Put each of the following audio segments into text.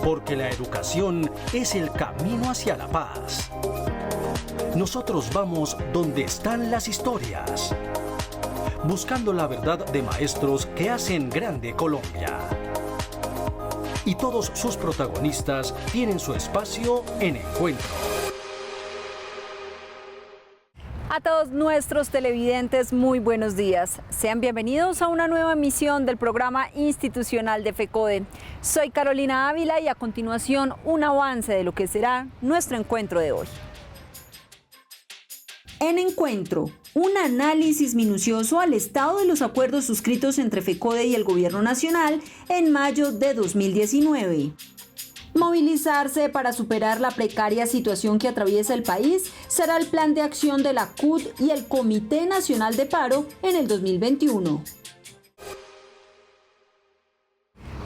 porque la educación es el camino hacia la paz. Nosotros vamos donde están las historias, buscando la verdad de maestros que hacen grande Colombia. Y todos sus protagonistas tienen su espacio en Encuentro. A todos nuestros televidentes, muy buenos días. Sean bienvenidos a una nueva emisión del programa institucional de FECODE. Soy Carolina Ávila y a continuación un avance de lo que será nuestro encuentro de hoy. En Encuentro, un análisis minucioso al estado de los acuerdos suscritos entre FECODE y el Gobierno Nacional en mayo de 2019. Movilizarse para superar la precaria situación que atraviesa el país será el plan de acción de la CUT y el Comité Nacional de Paro en el 2021.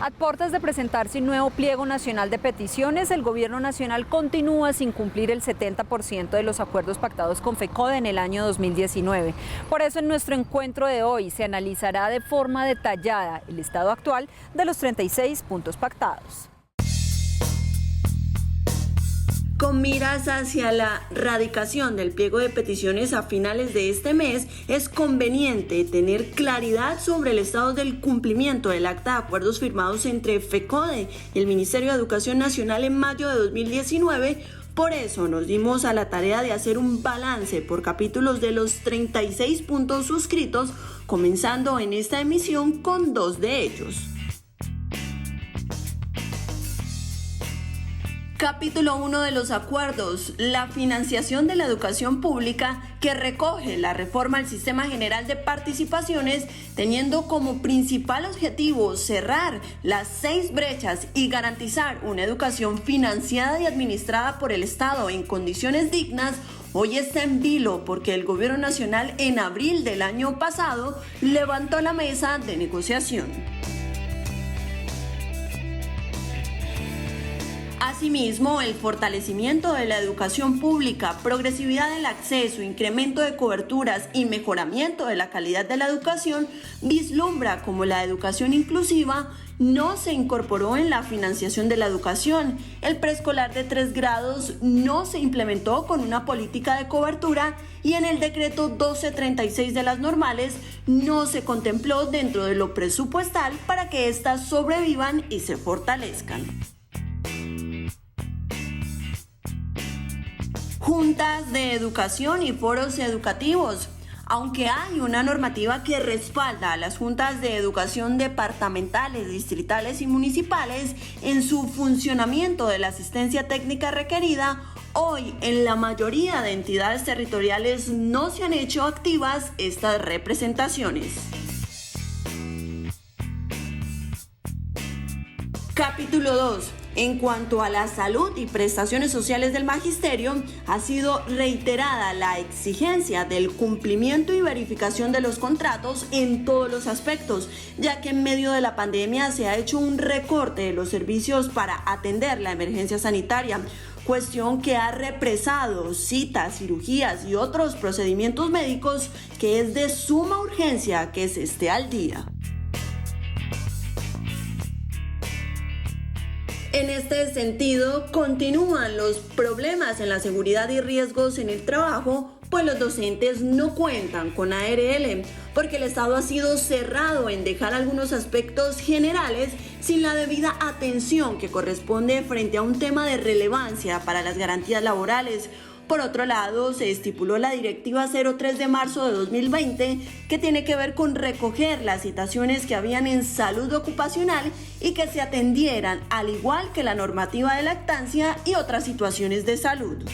A puertas de presentarse un nuevo pliego nacional de peticiones, el Gobierno Nacional continúa sin cumplir el 70% de los acuerdos pactados con FECODE en el año 2019. Por eso en nuestro encuentro de hoy se analizará de forma detallada el estado actual de los 36 puntos pactados. Con miras hacia la radicación del pliego de peticiones a finales de este mes, es conveniente tener claridad sobre el estado del cumplimiento del acta de acuerdos firmados entre FECODE y el Ministerio de Educación Nacional en mayo de 2019. Por eso nos dimos a la tarea de hacer un balance por capítulos de los 36 puntos suscritos, comenzando en esta emisión con 2 de ellos. Capítulo 1 de los acuerdos, la financiación de la educación pública, que recoge la reforma al Sistema General de Participaciones, teniendo como principal objetivo cerrar las 6 brechas y garantizar una educación financiada y administrada por el Estado en condiciones dignas. Hoy está en vilo porque el Gobierno Nacional en abril del año pasado levantó la mesa de negociación. Asimismo, el fortalecimiento de la educación pública, progresividad del acceso, incremento de coberturas y mejoramiento de la calidad de la educación vislumbra como la educación inclusiva no se incorporó en la financiación de la educación. El preescolar de 3 grados no se implementó con una política de cobertura y en el decreto 1236 de las normales no se contempló dentro de lo presupuestal para que éstas sobrevivan y se fortalezcan. Juntas de educación y foros educativos. Aunque hay una normativa que respalda a las juntas de educación departamentales, distritales y municipales en su funcionamiento de la asistencia técnica requerida, hoy en la mayoría de entidades territoriales no se han hecho activas estas representaciones. Capítulo 2. En cuanto a la salud y prestaciones sociales del magisterio, ha sido reiterada la exigencia del cumplimiento y verificación de los contratos en todos los aspectos, ya que en medio de la pandemia se ha hecho un recorte de los servicios para atender la emergencia sanitaria, cuestión que ha represado citas, cirugías y otros procedimientos médicos que es de suma urgencia que se esté al día. En este sentido, continúan los problemas en la seguridad y riesgos en el trabajo, pues los docentes no cuentan con ARL, porque el Estado ha sido cerrado en dejar algunos aspectos generales sin la debida atención que corresponde frente a un tema de relevancia para las garantías laborales. Por otro lado, se estipuló la Directiva 03 de marzo de 2020, que tiene que ver con recoger las citaciones que habían en salud ocupacional y que se atendieran, al igual que la normativa de lactancia y otras situaciones de salud.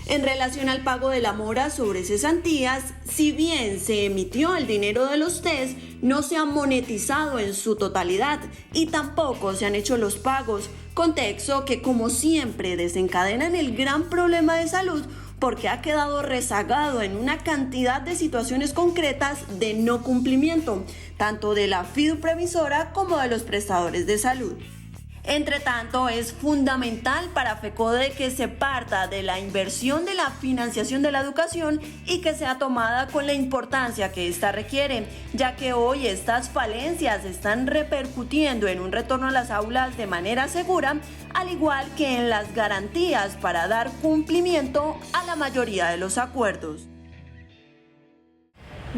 En relación al pago de la mora sobre cesantías, si bien se emitió el dinero de los test, no se ha monetizado en su totalidad y tampoco se han hecho los pagos, contexto que como siempre desencadenan el gran problema de salud porque ha quedado rezagado en una cantidad de situaciones concretas de no cumplimiento, tanto de la fiduprevisora como de los prestadores de salud. Entre tanto, es fundamental para FECODE que se parta de la inversión de la financiación de la educación y que sea tomada con la importancia que ésta requiere, ya que hoy estas falencias están repercutiendo en un retorno a las aulas de manera segura, al igual que en las garantías para dar cumplimiento a la mayoría de los acuerdos.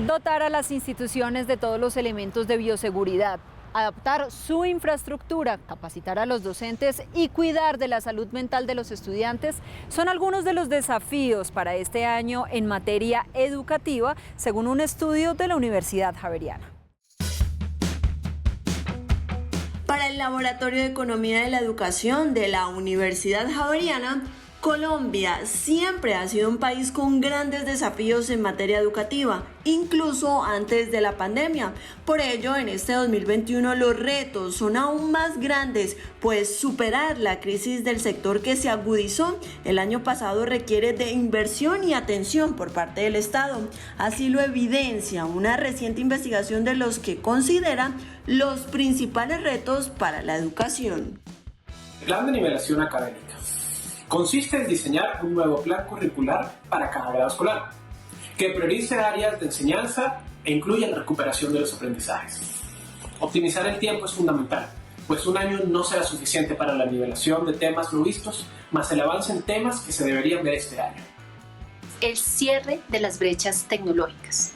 Dotar a las instituciones de todos los elementos de bioseguridad, adaptar su infraestructura, capacitar a los docentes y cuidar de la salud mental de los estudiantes son algunos de los desafíos para este año en materia educativa, según un estudio de la Universidad Javeriana. Para el Laboratorio de Economía de la Educación de la Universidad Javeriana, Colombia siempre ha sido un país con grandes desafíos en materia educativa, incluso antes de la pandemia. Por ello, en este 2021 los retos son aún más grandes, pues superar la crisis del sector que se agudizó el año pasado requiere de inversión y atención por parte del Estado. Así lo evidencia una reciente investigación de los que consideran los principales retos para la educación. El plan de nivelación académica consiste en diseñar un nuevo plan curricular para cada grado escolar, que priorice áreas de enseñanza e incluya la recuperación de los aprendizajes. Optimizar el tiempo es fundamental, pues un año no será suficiente para la nivelación de temas no vistos, más el avance en temas que se deberían ver este año. El cierre de las brechas tecnológicas.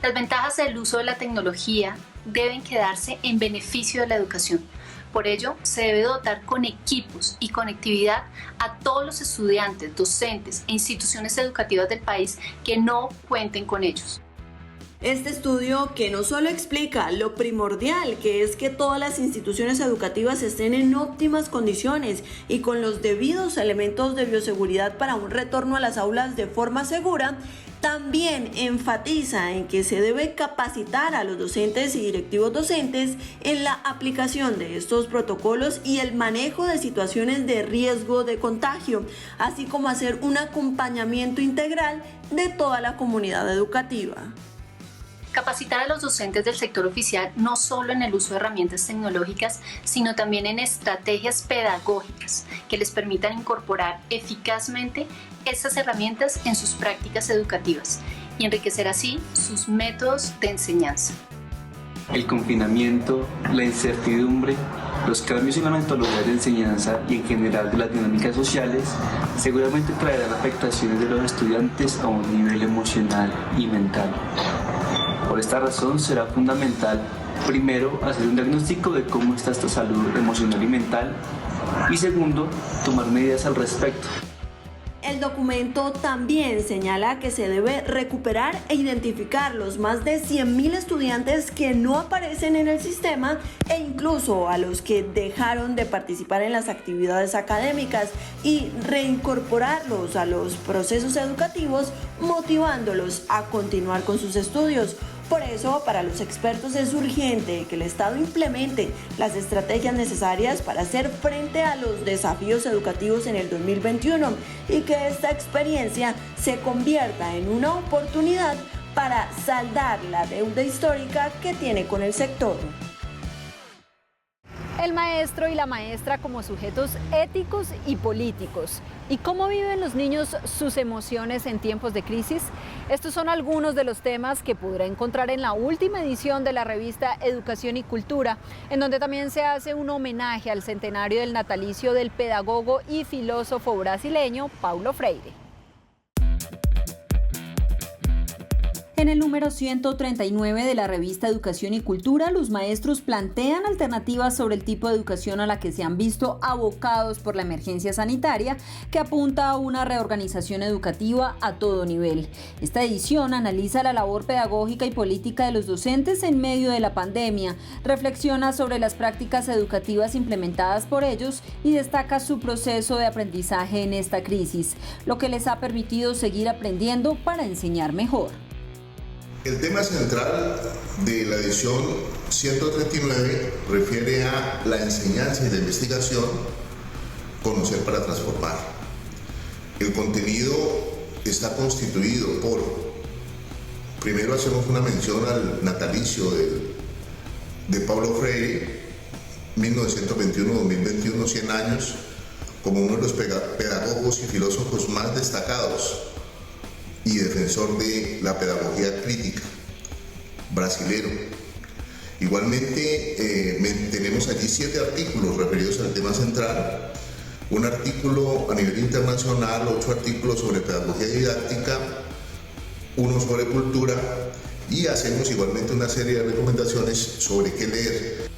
Las ventajas del uso de la tecnología deben quedarse en beneficio de la educación. Por ello, se debe dotar con equipos y conectividad a todos los estudiantes, docentes e instituciones educativas del país que no cuenten con ellos. Este estudio que no solo explica lo primordial que es que todas las instituciones educativas estén en óptimas condiciones y con los debidos elementos de bioseguridad para un retorno a las aulas de forma segura, también enfatiza en que se debe capacitar a los docentes y directivos docentes en la aplicación de estos protocolos y el manejo de situaciones de riesgo de contagio, así como hacer un acompañamiento integral de toda la comunidad educativa. Capacitar a los docentes del sector oficial no solo en el uso de herramientas tecnológicas, sino también en estrategias pedagógicas que les permitan incorporar eficazmente estas herramientas en sus prácticas educativas y enriquecer así sus métodos de enseñanza. El confinamiento, la incertidumbre, los cambios en la metodología de enseñanza y en general de las dinámicas sociales seguramente traerán afectaciones de los estudiantes a un nivel emocional y mental. Por esta razón será fundamental, primero, hacer un diagnóstico de cómo está esta salud emocional y mental y segundo, tomar medidas al respecto. El documento también señala que se debe recuperar e identificar los más de 100.000 estudiantes que no aparecen en el sistema e incluso a los que dejaron de participar en las actividades académicas y reincorporarlos a los procesos educativos, motivándolos a continuar con sus estudios. Por eso, para los expertos es urgente que el Estado implemente las estrategias necesarias para hacer frente a los desafíos educativos en el 2021 y que esta experiencia se convierta en una oportunidad para saldar la deuda histórica que tiene con el sector. El maestro y la maestra como sujetos éticos y políticos. ¿Y cómo viven los niños sus emociones en tiempos de crisis? Estos son algunos de los temas que podrá encontrar en la última edición de la revista Educación y Cultura, en donde también se hace un homenaje al centenario del natalicio del pedagogo y filósofo brasileño Paulo Freire. En el número 139 de la revista Educación y Cultura, los maestros plantean alternativas sobre el tipo de educación a la que se han visto abocados por la emergencia sanitaria, que apunta a una reorganización educativa a todo nivel. Esta edición analiza la labor pedagógica y política de los docentes en medio de la pandemia, reflexiona sobre las prácticas educativas implementadas por ellos y destaca su proceso de aprendizaje en esta crisis, lo que les ha permitido seguir aprendiendo para enseñar mejor. El tema central de la edición 139 refiere a la enseñanza y la investigación, conocer para transformar. El contenido está constituido por, primero hacemos una mención al natalicio de Paulo Freire, 1921-2021, 100 años, como uno de los pedagogos y filósofos más destacados y defensor de la pedagogía crítica, brasilero. Igualmente tenemos allí 7 artículos referidos al tema central, un artículo a nivel internacional, 8 artículos sobre pedagogía didáctica, uno sobre cultura, y hacemos igualmente una serie de recomendaciones sobre qué leer.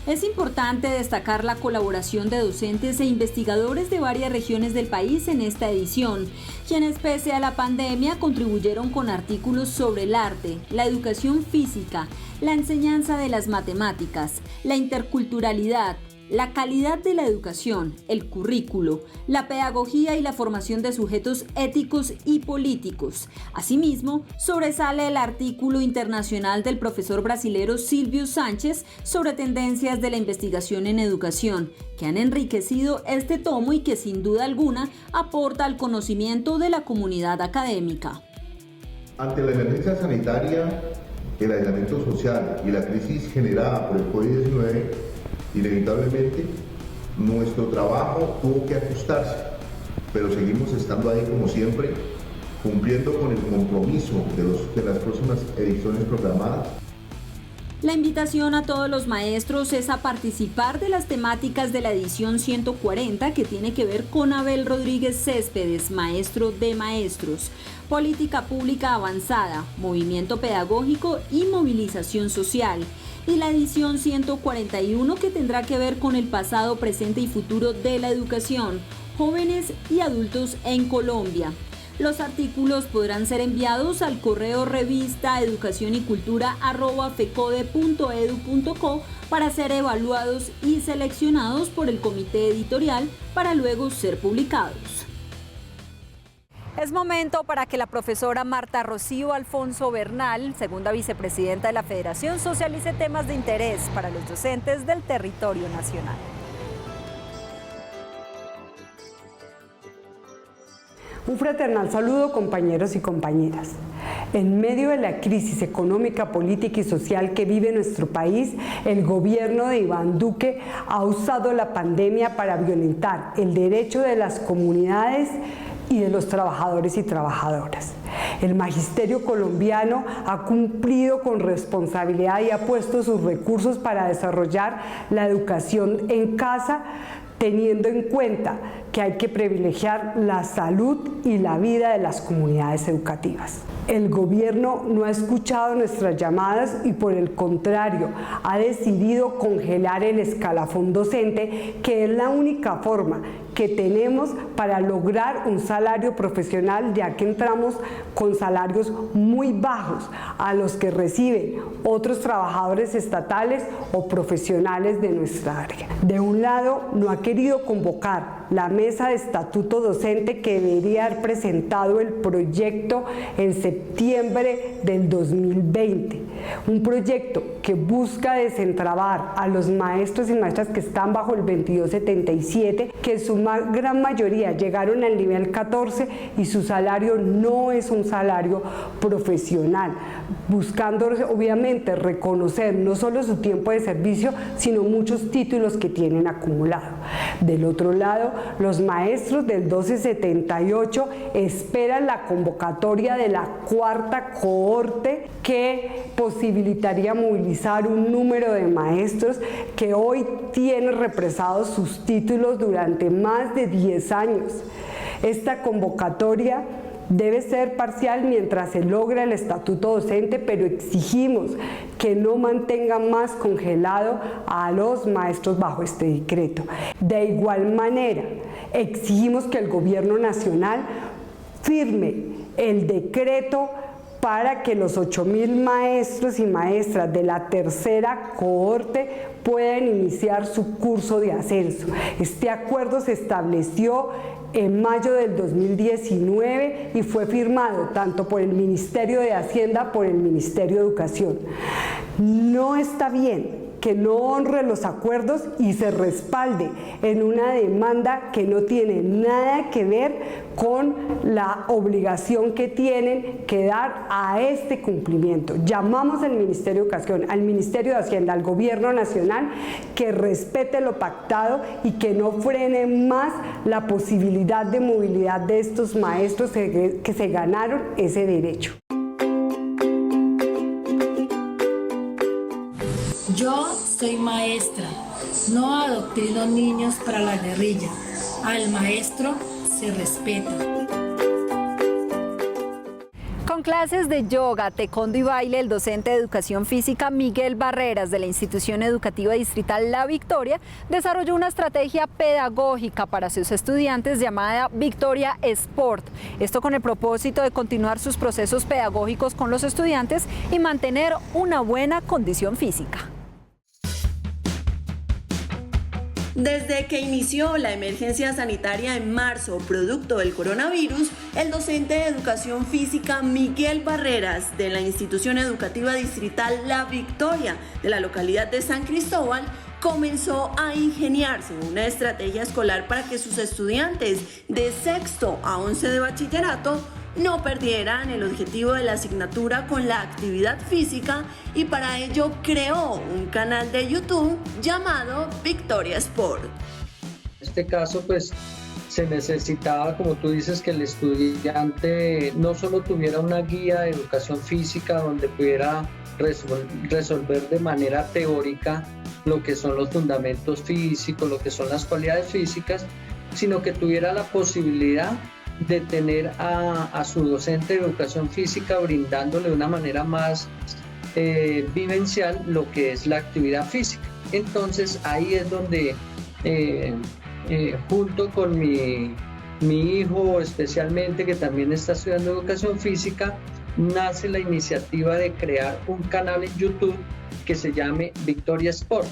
Es importante destacar la colaboración de docentes e investigadores de varias regiones del país en esta edición, quienes pese a la pandemia contribuyeron con artículos sobre el arte, la educación física, la enseñanza de las matemáticas, la interculturalidad, la calidad de la educación, el currículo, la pedagogía y la formación de sujetos éticos y políticos. Asimismo, sobresale el artículo internacional del profesor brasilero Silvio Sánchez sobre tendencias de la investigación en educación, que han enriquecido este tomo y que sin duda alguna aporta al conocimiento de la comunidad académica. Ante la emergencia sanitaria, el aislamiento social y la crisis generada por el COVID-19, inevitablemente nuestro trabajo tuvo que ajustarse, pero seguimos estando ahí como siempre, cumpliendo con el compromiso de las próximas ediciones programadas. La invitación a todos los maestros es a participar de las temáticas de la edición 140, que tiene que ver con Abel Rodríguez Céspedes, maestro de maestros, política pública avanzada, movimiento pedagógico y movilización social, y la edición 141, que tendrá que ver con el pasado, presente y futuro de la educación, jóvenes y adultos en Colombia. Los artículos podrán ser enviados al correo revistaeducacionycultura@fecode.edu.co para ser evaluados y seleccionados por el comité editorial para luego ser publicados. Es momento para que la profesora Marta Rocío Alfonso Bernal, segunda vicepresidenta de la Federación, socialice temas de interés para los docentes del territorio nacional. Un fraternal saludo, compañeros y compañeras. En medio de la crisis económica, política y social que vive nuestro país, el gobierno de Iván Duque ha usado la pandemia para violentar el derecho de las comunidades y de los trabajadores y trabajadoras. El magisterio colombiano ha cumplido con responsabilidad y ha puesto sus recursos para desarrollar la educación en casa, teniendo en cuenta que hay que privilegiar la salud y la vida de las comunidades educativas. El gobierno no ha escuchado nuestras llamadas y por el contrario ha decidido congelar el escalafón docente, que es la única forma que tenemos para lograr un salario profesional, ya que entramos con salarios muy bajos a los que reciben otros trabajadores estatales o profesionales de nuestra área. De un lado, no ha querido convocar la mesa de estatuto docente, que debería haber presentado el proyecto en septiembre del 2020. Un proyecto que busca desentrabar a los maestros y maestras que están bajo el 2277, que en su gran mayoría llegaron al nivel 14 y su salario no es un salario profesional, buscando obviamente reconocer no solo su tiempo de servicio, sino muchos títulos que tienen acumulado. Del otro lado, los maestros del 1278 esperan la convocatoria de la cuarta cohorte, que posibilitaría movilizar un número de maestros que hoy tienen represados sus títulos durante más de 10 años. Esta convocatoria debe ser parcial mientras se logra el estatuto docente, pero exigimos que no mantengan más congelado a los maestros bajo este decreto. De igual manera, exigimos que el gobierno nacional firme el decreto para que los 8.000 maestros y maestras de la tercera cohorte puedan iniciar su curso de ascenso. Este acuerdo se estableció en mayo del 2019 y fue firmado tanto por el Ministerio de Hacienda como por el Ministerio de Educación. No está bien que no honre los acuerdos y se respalde en una demanda que no tiene nada que ver con la obligación que tienen que dar a este cumplimiento. Llamamos al Ministerio de Educación, al Ministerio de Hacienda, al Gobierno Nacional, que respete lo pactado y que no frene más la posibilidad de movilidad de estos maestros que se ganaron ese derecho. Yo soy maestra, no adoctrino niños para la guerrilla. Al maestro se respeta. Con clases de yoga, taekwondo y baile, el docente de educación física Miguel Barreras de la institución educativa distrital La Victoria desarrolló una estrategia pedagógica para sus estudiantes llamada Victoria Sport. Esto con el propósito de continuar sus procesos pedagógicos con los estudiantes y mantener una buena condición física. Desde que inició la emergencia sanitaria en marzo, producto del coronavirus, el docente de educación física Miguel Barreras de la institución educativa distrital La Victoria de la localidad de San Cristóbal comenzó a ingeniarse una estrategia escolar para que sus estudiantes de sexto a 11 de bachillerato no perdieran el objetivo de la asignatura con la actividad física, y para ello creó un canal de YouTube llamado Victoria Sport. En este caso, pues se necesitaba, como tú dices, que el estudiante no solo tuviera una guía de educación física donde pudiera resolver de manera teórica lo que son los fundamentos físicos, lo que son las cualidades físicas, sino que tuviera la posibilidad de tener a su docente de educación física brindándole de una manera más vivencial lo que es la actividad física. Entonces ahí es donde junto con mi hijo especialmente, que también está estudiando educación física, nace la iniciativa de crear un canal en YouTube que se llame Victoria Sport.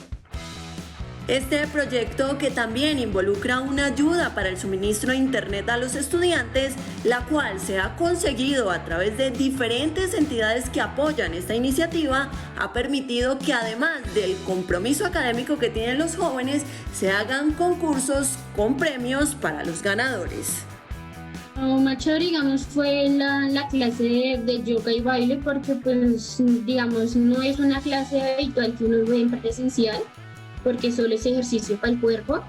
Este proyecto, que también involucra una ayuda para el suministro de internet a los estudiantes, la cual se ha conseguido a través de diferentes entidades que apoyan esta iniciativa, ha permitido que además del compromiso académico que tienen los jóvenes, se hagan concursos con premios para los ganadores. Lo más chévere, digamos, fue la clase de yoga y baile, porque pues, digamos, no es una clase habitual que uno ve en presencial, porque solo es ejercicio para el cuerpo,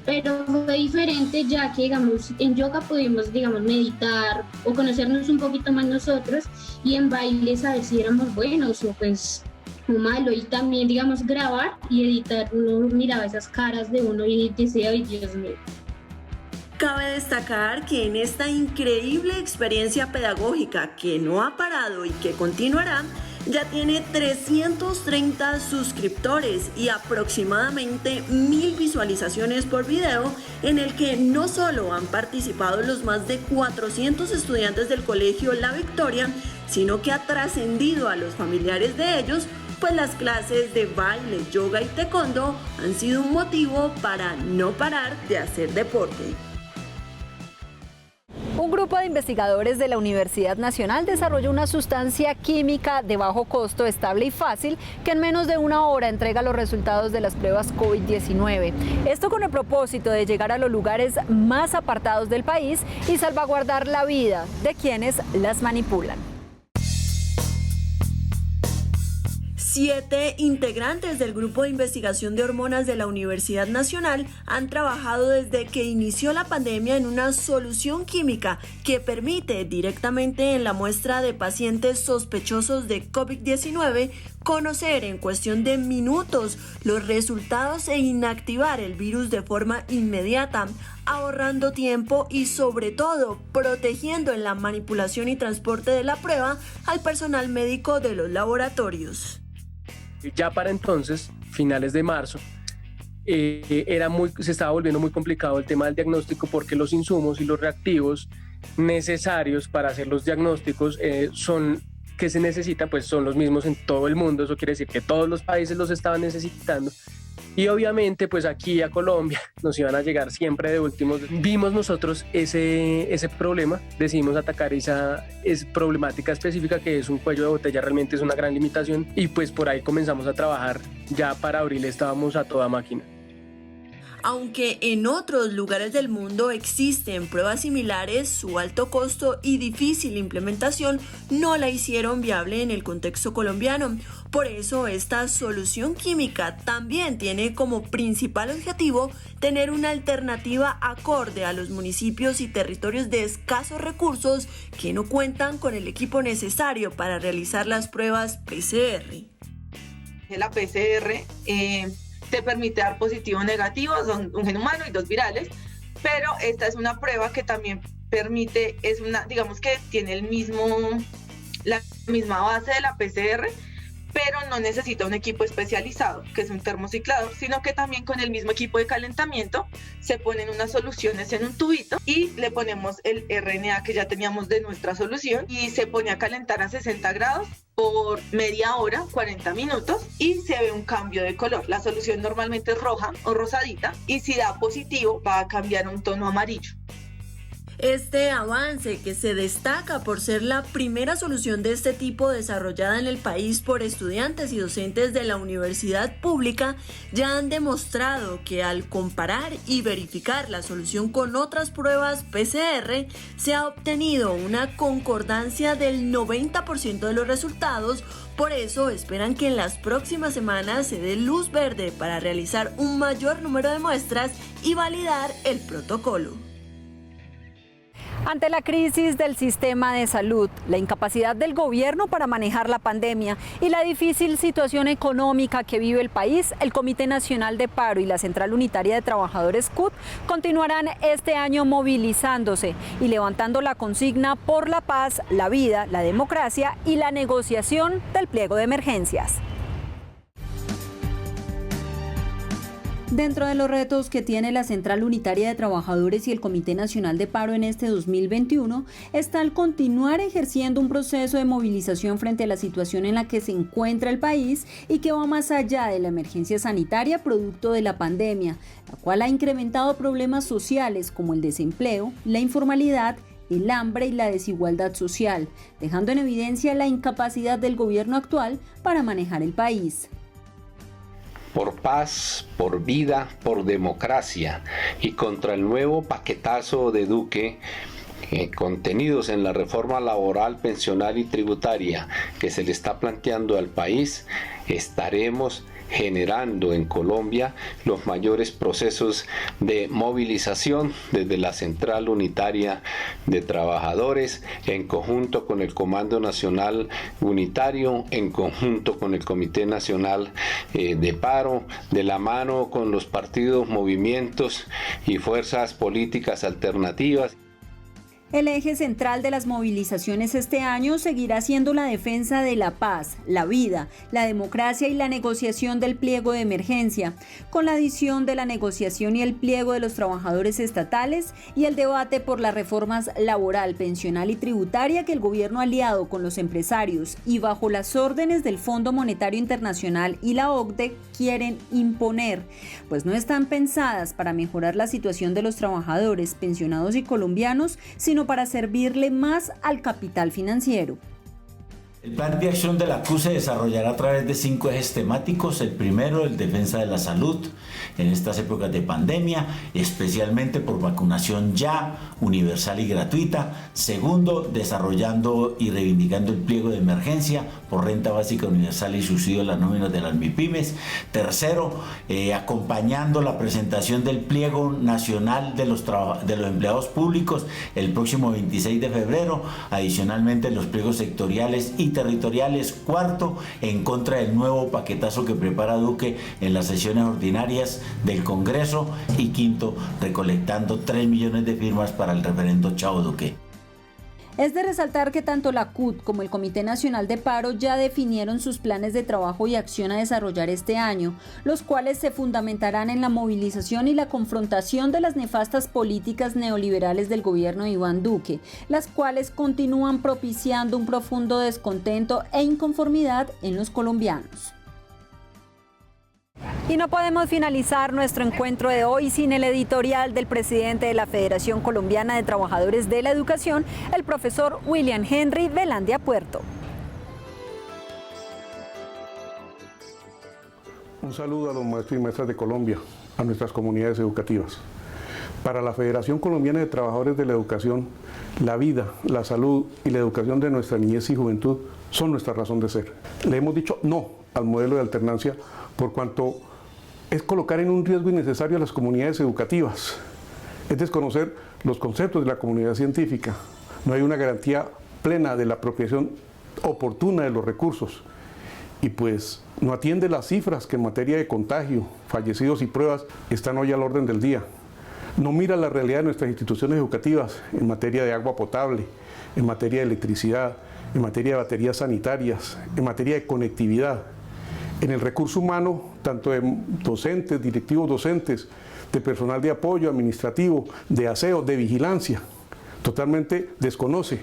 pero fue diferente, ya que, digamos, en yoga pudimos, digamos, meditar o conocernos un poquito más nosotros, y en baile saber si éramos buenos o pues malo, y también, digamos, grabar y editar. Uno miraba esas caras de uno y decía, ay, Dios mío. Cabe destacar que en esta increíble experiencia pedagógica que no ha parado y que continuará, ya tiene 330 suscriptores y aproximadamente 1000 visualizaciones por video, en el que no solo han participado los más de 400 estudiantes del colegio La Victoria, sino que ha trascendido a los familiares de ellos, pues las clases de baile, yoga y taekwondo han sido un motivo para no parar de hacer deporte. Un grupo de investigadores de la Universidad Nacional desarrolló una sustancia química de bajo costo, estable y fácil, que en menos de una hora entrega los resultados de las pruebas COVID-19. Esto con el propósito de llegar a los lugares más apartados del país y salvaguardar la vida de quienes las manipulan. 7 integrantes del Grupo de Investigación de Hormonas de la Universidad Nacional han trabajado desde que inició la pandemia en una solución química que permite directamente en la muestra de pacientes sospechosos de COVID-19 conocer en cuestión de minutos los resultados e inactivar el virus de forma inmediata, ahorrando tiempo y sobre todo protegiendo en la manipulación y transporte de la prueba al personal médico de los laboratorios. Ya para entonces, finales de marzo, se estaba volviendo muy complicado el tema del diagnóstico, porque los insumos y los reactivos necesarios para hacer los diagnósticos que se necesitan, pues son los mismos en todo el mundo. Eso quiere decir que todos los países los estaban necesitando, y obviamente pues aquí a Colombia nos iban a llegar siempre de últimos. Vimos nosotros ese problema, decidimos atacar esa problemática específica que es un cuello de botella, realmente es una gran limitación, y pues por ahí comenzamos a trabajar. Ya para abril estábamos a toda máquina. Aunque en otros lugares del mundo existen pruebas similares, su alto costo y difícil implementación no la hicieron viable en el contexto colombiano. Por eso, esta solución química también tiene como principal objetivo tener una alternativa acorde a los municipios y territorios de escasos recursos que no cuentan con el equipo necesario para realizar las pruebas PCR. La PCR te permite dar positivo o negativo, son un gen humano y 2 virales, pero esta es una prueba que también permite, digamos que tiene la misma base de la PCR, pero no necesita un equipo especializado, que es un termociclador, sino que también con el mismo equipo de calentamiento se ponen unas soluciones en un tubito y le ponemos el RNA que ya teníamos de nuestra solución y se pone a calentar a 60 grados por media hora, 40 minutos, y se ve un cambio de color. La solución normalmente es roja o rosadita, y si da positivo va a cambiar a un tono amarillo. Este avance, que se destaca por ser la primera solución de este tipo desarrollada en el país por estudiantes y docentes de la universidad pública, ya han demostrado que al comparar y verificar la solución con otras pruebas PCR, se ha obtenido una concordancia del 90% de los resultados. Por eso esperan que en las próximas semanas se dé luz verde para realizar un mayor número de muestras y validar el protocolo. Ante la crisis del sistema de salud, la incapacidad del gobierno para manejar la pandemia y la difícil situación económica que vive el país, el Comité Nacional de Paro y la Central Unitaria de Trabajadores CUT continuarán este año movilizándose y levantando la consigna por la paz, la vida, la democracia y la negociación del pliego de emergencias. Dentro de los retos que tiene la Central Unitaria de Trabajadores y el Comité Nacional de Paro en este 2021 está el continuar ejerciendo un proceso de movilización frente a la situación en la que se encuentra el país y que va más allá de la emergencia sanitaria producto de la pandemia, la cual ha incrementado problemas sociales como el desempleo, la informalidad, el hambre y la desigualdad social, dejando en evidencia la incapacidad del gobierno actual para manejar el país. Por paz, por vida, por democracia y contra el nuevo paquetazo de Duque contenidos en la reforma laboral, pensional y tributaria que se le está planteando al país, estaremos generando en Colombia los mayores procesos de movilización desde la Central Unitaria de Trabajadores, en conjunto con el Comando Nacional Unitario, en conjunto con el Comité Nacional de Paro, de la mano con los partidos, movimientos y fuerzas políticas alternativas. El eje central de las movilizaciones este año seguirá siendo la defensa de la paz, la vida, la democracia y la negociación del pliego de emergencia, con la adición de la negociación y el pliego de los trabajadores estatales y el debate por las reformas laboral, pensional y tributaria que el gobierno aliado con los empresarios y bajo las órdenes del Fondo Monetario Internacional y la OCDE quieren imponer, pues no están pensadas para mejorar la situación de los trabajadores, pensionados y colombianos, sino para servirle más al capital financiero. El plan de acción de la CUT se desarrollará a través de 5 ejes temáticos. El primero, el defensa de la salud en estas épocas de pandemia, especialmente por vacunación ya, universal y gratuita. Segundo, desarrollando y reivindicando el pliego de emergencia por renta básica universal y subsidio a las nóminas de las MIPYMES. Tercero, acompañando la presentación del pliego nacional de los empleados públicos el próximo 26 de febrero. Adicionalmente, los pliegos sectoriales y territoriales. Cuarto, en contra del nuevo paquetazo que prepara Duque en las sesiones ordinarias del Congreso. Y quinto, recolectando 3 millones de firmas para el referendo Chao Duque. Es de resaltar que tanto la CUT como el Comité Nacional de Paro ya definieron sus planes de trabajo y acción a desarrollar este año, los cuales se fundamentarán en la movilización y la confrontación de las nefastas políticas neoliberales del gobierno de Iván Duque, las cuales continúan propiciando un profundo descontento e inconformidad en los colombianos. Y no podemos finalizar nuestro encuentro de hoy sin el editorial del presidente de la Federación Colombiana de Trabajadores de la Educación, el profesor William Henry Velandia Puerto. Un saludo a los maestros y maestras de Colombia, a nuestras comunidades educativas. Para la Federación Colombiana de Trabajadores de la Educación, la vida, la salud y la educación de nuestra niñez y juventud son nuestra razón de ser. Le hemos dicho no al modelo de alternancia por cuanto es colocar en un riesgo innecesario a las comunidades educativas, es desconocer los conceptos de la comunidad científica, no hay una garantía plena de la apropiación oportuna de los recursos y pues no atiende las cifras que en materia de contagio, fallecidos y pruebas están hoy al orden del día. No mira la realidad de nuestras instituciones educativas en materia de agua potable, en materia de electricidad, en materia de baterías sanitarias, en materia de conectividad. En el recurso humano, tanto de docentes, directivos docentes, de personal de apoyo administrativo, de aseo, de vigilancia, totalmente desconoce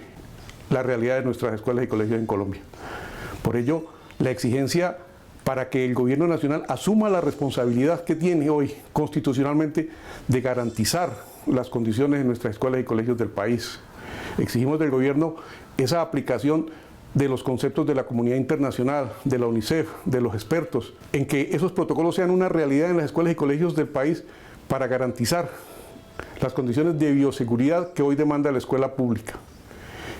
la realidad de nuestras escuelas y colegios en Colombia. Por ello, la exigencia para que el gobierno nacional asuma la responsabilidad que tiene hoy constitucionalmente de garantizar las condiciones en nuestras escuelas y colegios del país. Exigimos del gobierno esa aplicación de los conceptos de la comunidad internacional, de la UNICEF, de los expertos, en que esos protocolos sean una realidad en las escuelas y colegios del país para garantizar las condiciones de bioseguridad que hoy demanda la escuela pública.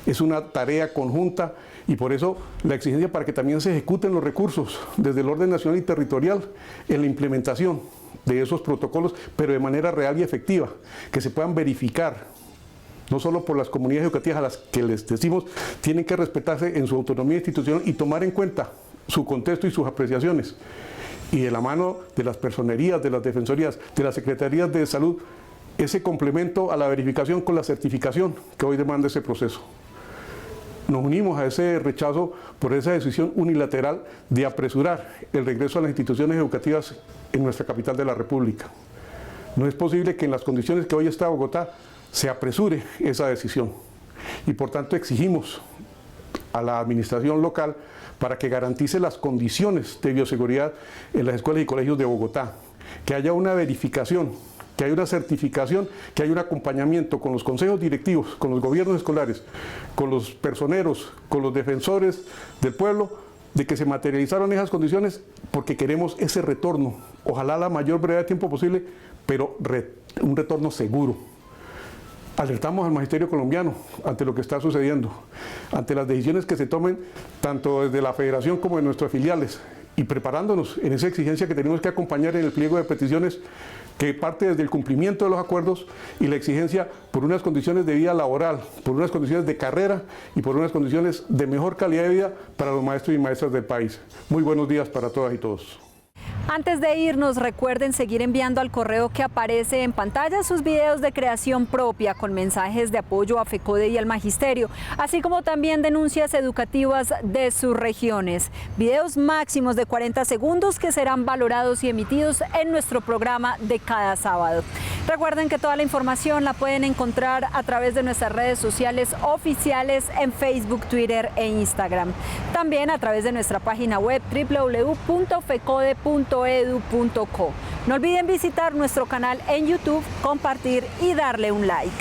Es una tarea conjunta y por eso la exigencia para que también se ejecuten los recursos desde el orden nacional y territorial en la implementación de esos protocolos, pero de manera real y efectiva, que se puedan verificar, no solo por las comunidades educativas a las que les decimos tienen que respetarse en su autonomía institucional y tomar en cuenta su contexto y sus apreciaciones, y de la mano de las personerías, de las defensorías, de las secretarías de salud, ese complemento a la verificación con la certificación que hoy demanda ese proceso. Nos unimos a ese rechazo por esa decisión unilateral de apresurar el regreso a las instituciones educativas en nuestra capital de la República. No es posible que en las condiciones que hoy está Bogotá se apresure esa decisión y por tanto exigimos a la administración local para que garantice las condiciones de bioseguridad en las escuelas y colegios de Bogotá, que haya una verificación, que haya una certificación, que haya un acompañamiento con los consejos directivos, con los gobiernos escolares, con los personeros, con los defensores del pueblo, de que se materializaron esas condiciones porque queremos ese retorno, ojalá a la mayor brevedad de tiempo posible, pero un retorno seguro. Alertamos al magisterio colombiano ante lo que está sucediendo, ante las decisiones que se tomen tanto desde la federación como de nuestras filiales y preparándonos en esa exigencia que tenemos que acompañar en el pliego de peticiones que parte desde el cumplimiento de los acuerdos y la exigencia por unas condiciones de vida laboral, por unas condiciones de carrera y por unas condiciones de mejor calidad de vida para los maestros y maestras del país. Muy buenos días para todas y todos. Antes de irnos, recuerden seguir enviando al correo que aparece en pantalla sus videos de creación propia con mensajes de apoyo a FECODE y al Magisterio, así como también denuncias educativas de sus regiones. Videos máximos de 40 segundos que serán valorados y emitidos en nuestro programa de cada sábado. Recuerden que toda la información la pueden encontrar a través de nuestras redes sociales oficiales en Facebook, Twitter e Instagram. También a través de nuestra página web www.fecode.edu.co. No olviden visitar nuestro canal en YouTube, compartir y darle un like.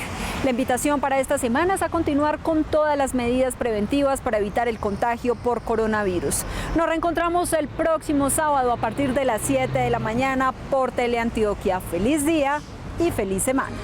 La invitación para esta semana es a continuar con todas las medidas preventivas para evitar el contagio por coronavirus. Nos reencontramos el próximo sábado a partir de las 7 de la mañana por Teleantioquia. Feliz día y feliz semana.